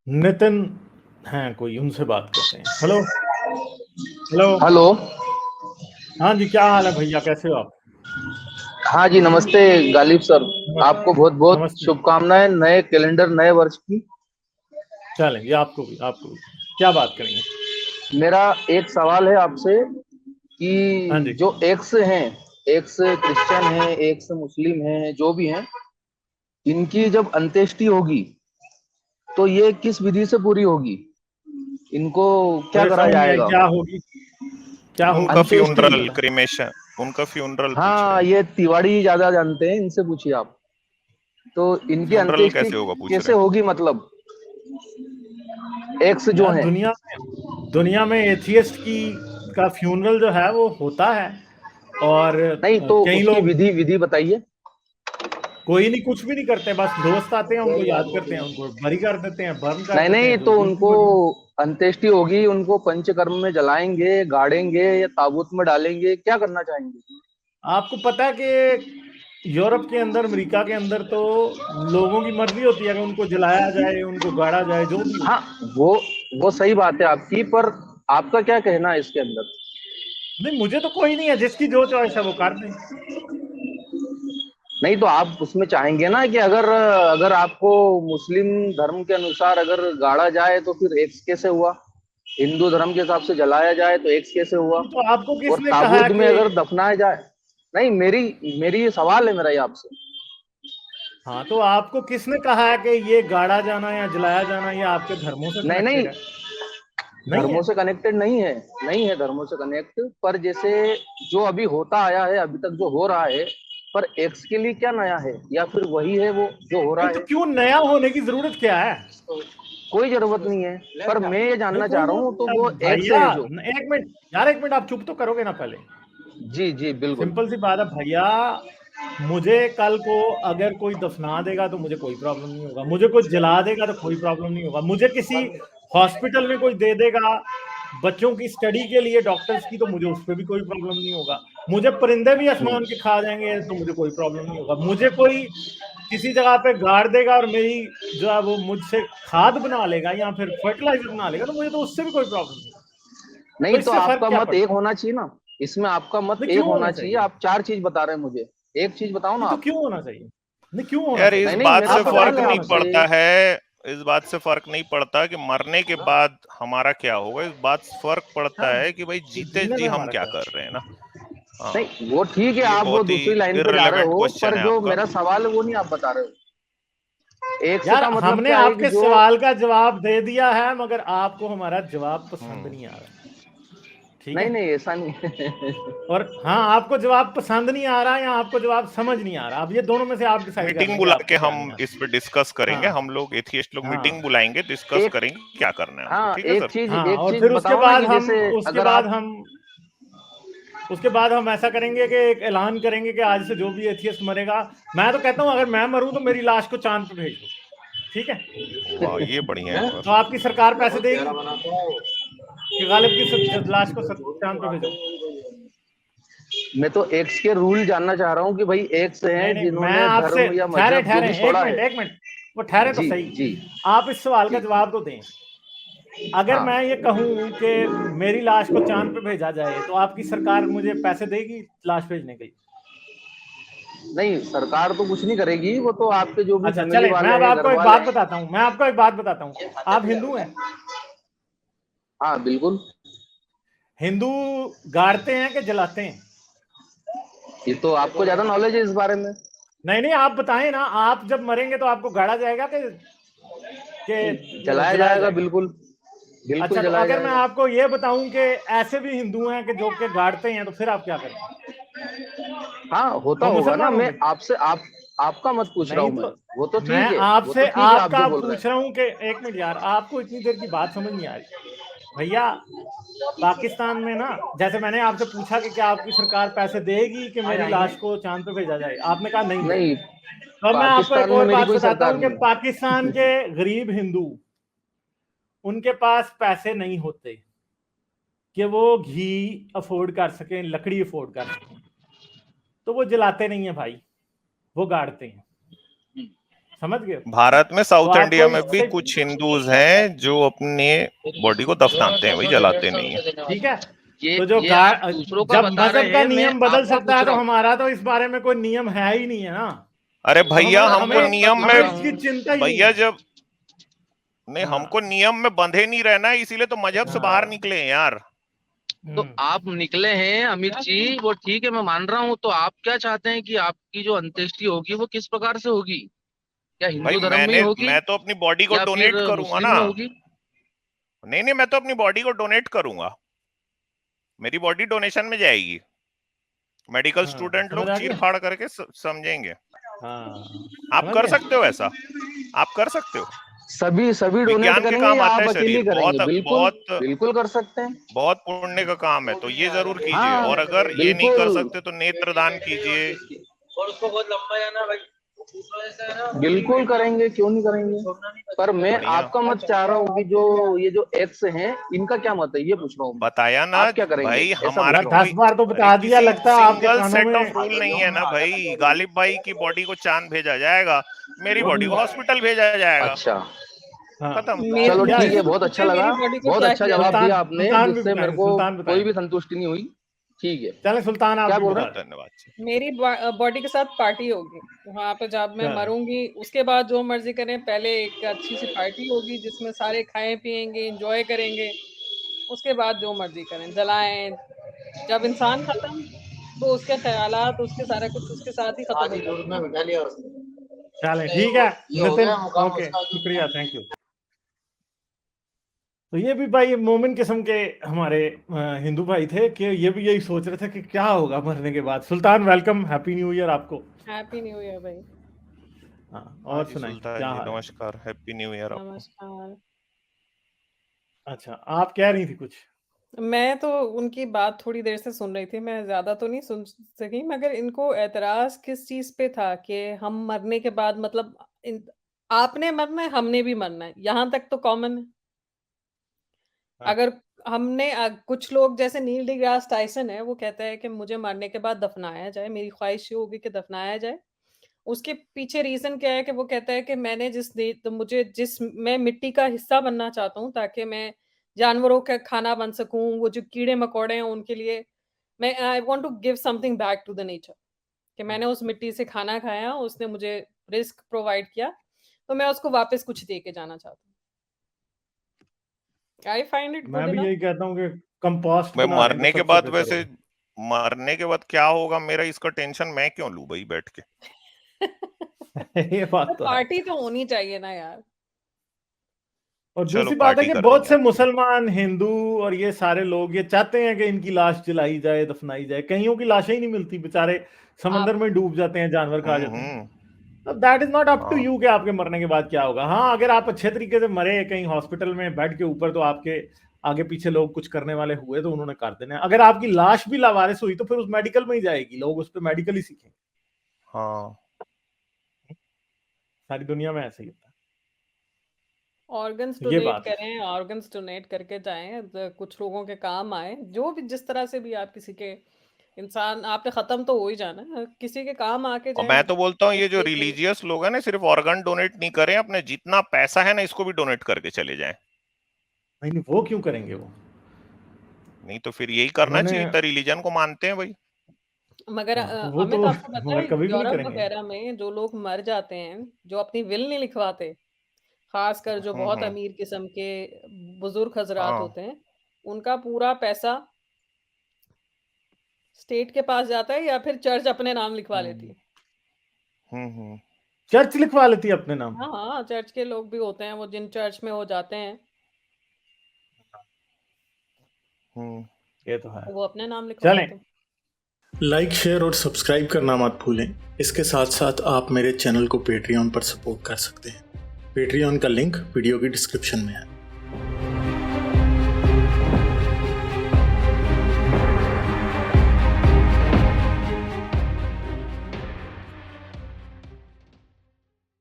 नितिन हैं कोई, उनसे बात करते हैं। हेलो। हेलो। हेलो। हाँ जी, क्या हाल है भैया, कैसे हो आप? हाँ जी, नमस्ते गालिब सर। आपको बहुत बहुत नमस्ते। शुभकामनाएं नए कैलेंडर नए वर्ष की। चलेंगे, आपको भी क्या बात करेंगे? मेरा एक सवाल है आपसे हाँ कि जी। जो एक्स हैं, एक्स क्रिश्चियन हैं, एक्स मुस्लिम हैं, जो भी हैं, इनकी जब अंत्येष्टि होगी तो ये किस विधि से पूरी होगी? इनको क्या मुझे करा समझ नहीं आई, जाएगा? क्या होगी? क्या उनका होगी मुझे कुछ अंत्येष्टि। नहीं फ्यूनरल पता। क्रिमेशन, उनका फ्यूनरल पूछ रहे हाँ, हैं। ये तिवाड़ी ज्यादा जानते हैं, इनसे पूछिए आप। तो इनकी फ्यूनरल अंत्येष्टि कैसे होगा पूछ कैसे रहे हैं। होगी, मतलब एक्स जो यार, है। दुनिया में एथियस्ट की का फ्यूनरल जो है वो होता है। और नहीं तो कई उसकी लोग, विधि विधि बताइए। कोई नहीं, कुछ भी नहीं करते, बस दोस्त आते हैं, उनको याद करते हैं, उनको बरी कर देते हैं, बर्न कर नहीं देते नहीं, हैं, जो तो भी उनकी उनको मर्जी। अंत्येष्टि होगी, उनको पंचकर्म में जलाएंगे, गाड़ेंगे या ताबूत में डालेंगे, क्या करना चाहेंगे? आपको पता है कि यूरोप के अंदर, अमेरिका के अंदर तो लोगों की मर्जी होती है कि उनको जलाया जाए, उनको गाड़ा जाए, जो भी हो। हाँ, वो वो सही बात है आपकी, पर आपका क्या कहना है इसके अंदर? नहीं, मुझे तो कोई नहीं है, जिसकी जो चॉइस है वो कर दे। नहीं तो आप उसमें चाहेंगे ना कि अगर अगर आपको मुस्लिम धर्म के अनुसार अगर गाड़ा जाए तो फिर एक्स कैसे हुआ, हिंदू धर्म के हिसाब से जलाया जाए तो एक्स कैसे हुआ, तो आपको और किसने कहा है ताबूत में कि? अगर दफनाया जाए। नहीं, मेरी मेरी ये सवाल है मेरा ये आपसे। हाँ, तो आपको किसने कहा है कि ये गाड़ा जाना या जलाया जाना ये आपके धर्मों से नहीं नहीं, कनेक्टेड है? नहीं है। धर्मों से कनेक्टेड नहीं है, नहीं है धर्मों से कनेक्ट, पर जैसे जो अभी होता आया है, अभी तक जो हो रहा है, पर एक्स के लिए क्या नया है, या फिर वही है वो जो हो रहा नहीं, तो है? क्यों नया होने की जरूरत क्या है? कोई जरूरत नहीं है, पर मैं ये नहीं, जानना कोई चाह रहा वो, हूँ तो वो एक्स भैया, है जो। एक मिनट यार, एक मिनट, आप चुप तो करोगे ना पहले? जी जी बिल्कुल। सिंपल सी बात है भैया। मुझे कल को अगर कोई दफना देगा तो मुझे कोई प्रॉब्लम नहीं होगा, मुझे कोई जला देगा तो कोई प्रॉब्लम नहीं होगा, मुझे किसी हॉस्पिटल में कोई दे देगा बच्चों की स्टडी के लिए, डॉक्टर्स की, तो मुझे उस पर भी कोई प्रॉब्लम नहीं होगा। मुझे परिंदे भी आसमान के खा जाएंगे तो मुझे कोई प्रॉब्लम नहीं होगा। मुझे कोई किसी जगह पे गाड़ देगा और मेरी जो है वो मुझसे खाद बना लेगा या फिर फर्टिलाइजर बना लेगा, तो मुझे तो उससे भी कोई प्रॉब्लम नहीं होगा। तो नहीं तो इससे फर्क आपका क्या मत एक पड़ता है? होना चाहिए ना, इसमें आपका मत नहीं, एक क्यों होना होना चाहिए। चाहिए? आप चार चीज बता रहे हैं मुझे, एक चीज बताओ ना नहीं, तो आप। क्यों होना चाहिए? नहीं, क्यों होना यार चाहिए? इस नहीं नहीं, बात मेरा से आप बताएं फर्क सवाल है क्यों नहीं होना चाहिए? आपसे। पड़ता है। इस बात से फर्क नहीं पड़ता कि मरने के बाद हमारा क्या होगा। इस बात से फर्क पड़ता हाँ, है कि भाई तो जीते जीने जी में हम हमारा क्या क्या? कर रहे हैं ना। हाँ, नहीं वो ठीक है, ये आप वो बहुत ही दूसरी लाइन पे जा रहे इररिलेवेंट हो, क्वेश्चन पर है जो आपका। मेरा सवाल है वो नहीं आप बता रहे हो। एक्स यार, का मतलब हमने क्या है कि आपके जो। सवाल का जवाब दे दिया है, मगर आपको हमारा जवाब पसंद हम्म। नहीं आ रहा। ठीक नहीं है। नहीं, ऐसा नहीं है। और हाँ, आपको जवाब पसंद नहीं आ रहा या आपको जवाब समझ नहीं आ रहा, अब ये दोनों में से आप डिसाइड कर मीटिंग लेंगे बुला के आपको क्या हम नहीं इस पे डिस्कस आता। करेंगे। हाँ। हम लोग एथियस्ट लोग मीटिंग हाँ। बुलाएंगे, डिस्कस एक, करेंगे क्या करना है हमको। हाँ ठीक है सर। हाँ, एक और चीज फिर बताओ ना कि जैसे उसके अगर बाद आप। हम उसके बाद हम ऐसा करेंगे कि एक ऐलान करेंगे कि आज से जो भी एथियस्ट मरेगा, मैं तो कहता हूं अगर मैं मरूं तो मेरी लाश को चांद पे भेज दो। ठीक है। वाह, ये बढ़िया है तो सर। आपकी सरकार पैसे देगी कि गालिब की लाश को चांद पे भेजो? मैं तो एक्स के रूल जानना चाह रहा हूँ कि भाई एक्स नहीं हैं नहीं, मैं जिन्होंने आपसे, धर्म या ठहरे मजहब जो ठहरे, भी एक छोड़ा मिनट है। एक मिनट, वो ठहरे तो जी सही। जी आप इस सवाल का जी। जवाब तो दें। अगर हाँ, मैं ये कहूं कि मेरी लाश को चांद पे भेजा जाए तो आपकी सरकार मुझे पैसे देगी लाश भेजने के लिए? नहीं सरकार तो कुछ नहीं करेगी, वो तो आपके जो भी अच्छा, फैमिली चले, मैं वाले अब हैं, घर आपको एक वाले बात हैं। बताता हूं, मैं आपको एक बात बताता हूं। आप हिंदू हैं? हाँ बिल्कुल। हिंदू गाड़ते हैं कि जलाते हैं? ये तो आपको ज्यादा नॉलेज है इस बारे में। नहीं नहीं, आप बताएं ना, आप जब मरेंगे तो आपको गाड़ा जाएगा कि जलाया जलाया जाएगा जाएगा? बिल्कुल, बिल्कुल अच्छा, तो जलाया अगर मैं जाएगा। आपको ये बताऊं कि ऐसे भी हिंदू हैं कि जो के गाड़ते हैं, तो फिर आप क्या करेंगे? हाँ होता वो होगा ना, मुसलमान मैं होंगे? आपसे आपका मत पूछ रहा नहीं हूँ मैं। तो वो तो मैं ठीक है, वो तो आपसे ठीक है, आप जो आपका बोल रहे पूछ हैं। रहा हूं कि, एक मिनट यार, आपको इतनी देर की बात समझ नहीं आ रही भैया। पाकिस्तान में ना, जैसे मैंने आपसे पूछा कि क्या आपकी सरकार पैसे देगी कि मेरी लाश को चांद पे भेजा जाए, आपने कहा नहीं देगी। नहीं, तो अब मैं आपको एक पाकिस्तान में और मेरी बात कोई बताता सरकार हूं कि नहीं पाकिस्तान है। के गरीब हिंदू, उनके पास पैसे नहीं होते कि वो घी अफोर्ड कर सकें, लकड़ी अफोर्ड कर सकें, तो वो जलाते नहीं है भाई, वो गाड़ते हैं। समझ गए? भारत में साउथ तो इंडिया आपको में भी इससे कुछ हिंदूज हैं जो अपने बॉडी को दफनाते हैं, भाई जलाते नहीं है। ठीक है, ये तो जो ये आप दूसरों का जब बता रहे मजहब का हैं, मैं नियम बदल आपको सकता है पूछ तो रहा हूँ। हमारा तो इस बारे में कोई नियम है ही नहीं है ना। अरे तो भैया हमें हमको हमें नियम हमें में, इसकी चिंता ही नहीं भैया है। जब नहीं, हाँ, हमको नियम में बंधे नहीं रहना है, इसीलिए तो मजहब से बाहर हाँ, निकले हैं यार। तो आप निकले हैं अमित जी, वो ठीक है, मैं मान रहा हूँ। तो आप क्या चाहते हैं कि आपकी जो अंत्येष्टि होगी वो किस प्रकार से होगी? क्या भाई हिंदू धर्म में ही होगी मैं तो अपनी बॉडी को या डोनेट फिर करूंगा मुस्लिम ना। में होगी? नहीं नहीं, मैं तो अपनी बॉडी को डोनेट करूंगा, मेरी बॉडी डोनेशन में जाएगी। मेडिकल हाँ, स्टूडेंट समझ लोग आ चीर गया। फाड़ करके समझेंगे। हाँ, आप समझ कर गए। सकते हो ऐसा, आप कर सकते हो। सभी डोनेट विज्ञान के करेंगे काम या आता आप है अकेले शरीर, करेंगे? बहुत बिल्कुल, बहुत बिल्कुल कर सकते हैं। बहुत पुण्य का काम है, तो ये जरूर कीजिए। हाँ, और अगर ये नहीं कर बिल्कुल सकते तो नेत्रदान कीजिए। और उसको बहुत लंबा है ना भाई, उस वजह से है ना। बिल्कुल करेंगे, क्यों नहीं करेंगे। पर मैं बढ़िया, आपका मत चाह रहा हूँ कि जो ये जो एक्स हैं इनका क्या मत है, ये पूछ रहा हूँ। बताया ना आप क्या करेंगे, भाई, ऐसा हमारा पूछ रहा हूँ। 10 बार तो अरे बता दिया, किसी लगता है आपके सिंगल कानों सेट में। ऑफ रूल नहीं है ना भाई। गालिब भाई की बॉडी को चांद भेजा जाएगा, मेरी बॉडी को हॉस्पिटल भेजा जाएगा, अच्छा, हाँ, खत्म। चलो क्या ठीक है? है, बहुत अच्छा लगा, मेरी बॉडी को बहुत क्या अच्छा किया जवाब जाए? दिया सुल्तान आपने, सुल्तान भी जिससे मेरे बताएं, को सुल्तान कोई बताएं। भी संतुष्टि नहीं हुई। ठीक है, चले सुल्तान, आप क्या भी बोल बता रहे बहुत दें। धन्यवाद। मेरी बॉडी के साथ पार्टी होगी वहां पे, जब मैं चले, मरूंगी उसके बाद जो मर्जी करें। पहले एक अच्छी सी पार्टी होगी जिसमें सारे खाएं पिएंगे, एंजॉय करेंगे। उसके बाद जो मर्जी करें, जलाएं। जब इंसान खत्म तो उसके ख्यालात, उसके सारा कुछ उसके साथ ही खत्म आज हो ही दूर जाता में है ना। बिठा लिया उसने। चले, नहीं, ठीक है ये हो नितिन, गया मुकाम ओके, उसका जो शुक्रिया, थैंक यू। तो ये भी भाई मोमिन किस्म के हमारे हिंदू भाई थे कि ये भी यही सोच रहे थे कि क्या होगा मरने के बाद। सुल्तान वेलकम, हैप्पी न्यू ईयर आपको। हैप्पी न्यू ईयर भाई। हाँ, हाँ और जी सुनाई क्या सुल्तान जी, हाल है? नमस्कार, हैप्पी न्यू ईयर आपको। नमस्कार। अच्छा, आप कह रही थी कुछ? मैं तो उनकी बात थोड़ी देर से सुन रही थी, मैं ज़्यादा तो नहीं सुन सकी, मगर इनको एतराज़ किस चीज़ पे था कि हम मरने के बाद, मतलब इन आपने मरना है, हमने भी मरना है, यहाँ तक तो कॉमन है। हाँ, अगर हमने कुछ लोग जैसे नील डिग्रास टाइसन है, वो कहता है कि मुझे मरने के बाद दफ़नाया जाए, मेरी ख़्वाहिश ये होगी कि दफ़नाया जाए। उसके पीछे रीज़न क्या है कि वो कहता है कि मैंने तो मुझे मैं मिट्टी का हिस्सा बनना चाहता हूँ ताकि मैं जानवरों का खाना बन सकूँ, वो जो कीड़े-मकोड़े हैं उनके लिए मैं I want to give something back to the nature, कि मैंने उस मिट्टी से खाना खाया, उसने मुझे रिस्क प्रोवाइड किया, तो मैं उसको वापस कुछ दे के जाना चाहता हूँ। आई फाइंड इट मैं गुड भी इनफ। यही कहता हूँ कि कंपोस्ट भाई बना दें तो मरने के सबसे बाद, बेहतर वैसे होगा। मरने के बाद क्या होगा मेरा, इसका टेंशन मैं क्यों लूं भाई बैठ के। ये बात तो तो है। पार्टी तो होनी चाहिए ना यार। और चलो दूसरी बात है पार्टी कि कर बहुत देंगे से आपकी। मुसलमान, हिंदू और ये सारे लोग ये चाहते हैं कि इनकी लाश जलाई जाए, दफनाई जाए। कईयों की लाशें ही नहीं मिलती, बेचारे समंदर आप में डूब जाते हैं, जानवर खा जाते हैं। हम्म। तो that is not up to हाँ यू कि आपके मरने के बाद क्या होगा। हाँ, अगर आप अच्छे तरीके से मरे कहीं हॉस्पिटल में बेड के ऊपर, तो आपके आगे पीछे लोग कुछ करने वाले हुए तो उन्होंने कर देना है। अगर आपकी लाश भी लावारिस हुई तो फिर उस मेडिकल में ही जाएगी, लोग उस पर मेडिकल ही सीखेंगे। हाँ। सारी दुनिया में ऐसे ही होता ऑर्गन्स है, ये डोनेट बात है। करें, ऑर्गन्स डोनेट करके जाएँ, कुछ लोगों के काम आए, जो भी जिस तरह से भी आप किसी के इंसान, आपने ख़त्म तो हो ही जाना है, किसी के काम आके और जाएँ, मैं तो बोलता हूँ ये जो उससे कोई रिलीजियस लोग हैं ना, सिर्फ ऑर्गन डोनेट नहीं करें, अपने जितना पैसा है ना इसको भी डोनेट करके चले जाएं। नहीं नहीं, वो क्यों करेंगे वो? नहीं तो फिर यही करना उन्होंने, चाहिए, इतना रिलीजन को मानते हैं भाई। मगर हाँ, तो वो तो अमित आपको पता है मगर कभी भी नहीं यूरोप करेंगे। वगैरह में जो लोग मर जाते हैं, जो अपनी विल नहीं लिखवाते, खासकर जो बहुत हम्म। अमीर किस्म के बुजुर्ग हजरात हाँ। होते हैं, उनका पूरा पैसा स्टेट के पास जाता है या फिर चर्च अपने नाम लिखवा लेती हम्म, है। हम्म। चर्च लिखवा लेती है अपने नाम। हाँ हाँ, चर्च के लोग भी होते हैं, वो जिन चर्च में हो जाते हैं हम्म। ये तो है। तो वो अपने नाम लिखवा चलें, लेते हैं। लाइक, शेयर और सब्सक्राइब करना मत भूलें। इसके साथ साथ आप मेरे चैनल को पेट्रियन पर सपोर्ट कर सकते हैं। पेट्रियन का लिंक वीडियो की डिस्क्रिप्शन में है।